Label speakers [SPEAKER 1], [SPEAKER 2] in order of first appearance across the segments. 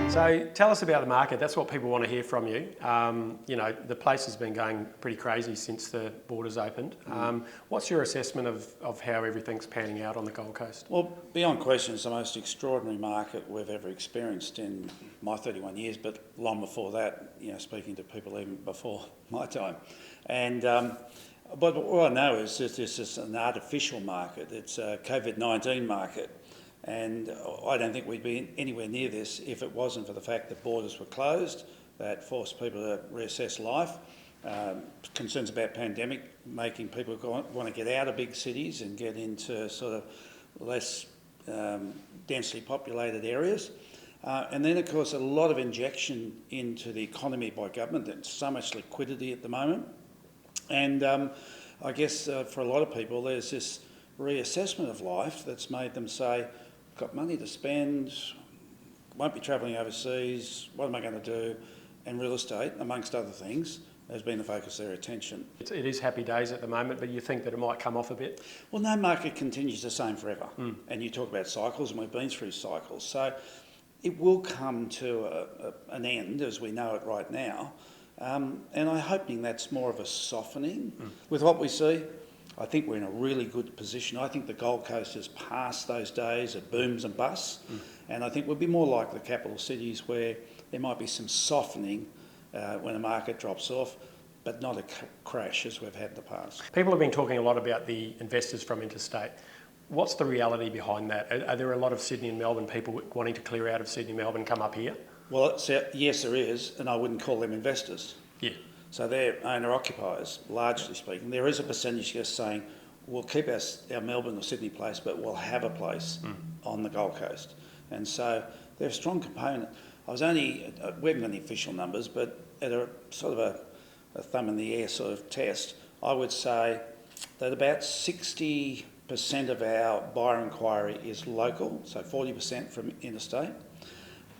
[SPEAKER 1] So tell us about the market. That's what people want to hear from you. The place has been going pretty crazy since the borders opened. What's your assessment of how everything's panning out on the Gold Coast?
[SPEAKER 2] Well, beyond question, it's the most extraordinary market we've ever experienced in my 31 years, but long before that, speaking to people even before my time. And but all I know is that this is an artificial market. It's a COVID-19 market. And I don't think we'd be anywhere near this if it wasn't for the fact that borders were closed, that forced people to reassess life, concerns about pandemic, making people want to get out of big cities and get into sort of less densely populated areas. And then, of course, a lot of injection into the economy by government. There's so much liquidity at the moment. And I guess for a lot of people, there's this reassessment of life that's made them say, got money to spend, won't be travelling overseas, what am I going to do? And real estate, amongst other things, has been the focus of their attention.
[SPEAKER 1] It is happy days at the moment, but you think that it might come off a bit?
[SPEAKER 2] Well, no market continues the same forever. And you talk about cycles, and we've been through cycles. So it will come to an end as we know it right now. And I'm hoping that's more of a softening. With what we see, I think we're in a really good position. I think the Gold Coast has passed those days of booms and busts, and I think we'll be more like the capital cities where there might be some softening when a market drops off, but not a crash as we've had in the past.
[SPEAKER 1] People have been talking a lot about the investors from interstate. What's the reality behind that? Are there a lot of Sydney and Melbourne people wanting to clear out of Sydney and Melbourne, come up here?
[SPEAKER 2] Well, yes, there is, and I wouldn't call them investors.
[SPEAKER 1] Yeah.
[SPEAKER 2] So they're owner-occupiers, largely speaking. There is a percentage just saying, we'll keep our Melbourne or Sydney place, but we'll have a place on the Gold Coast. And so they're a strong component. We haven't got any official numbers, but at a sort of a thumb in the air sort of test, I would say that about 60% of our buyer inquiry is local, so 40% from interstate.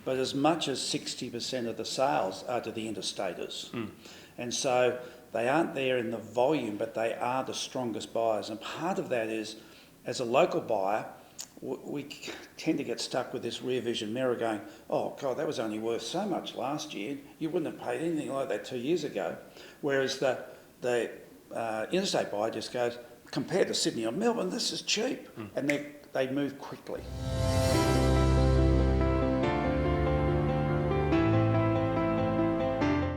[SPEAKER 2] But as much as 60% of the sales are to the interstaters. And so they aren't there in the volume, but they are the strongest buyers. And part of that is, as a local buyer, we tend to get stuck with this rear vision mirror going, oh God, that was only worth so much last year. You wouldn't have paid anything like that 2 years ago. Whereas the interstate buyer just goes, compared to Sydney or Melbourne, this is cheap. And they move quickly.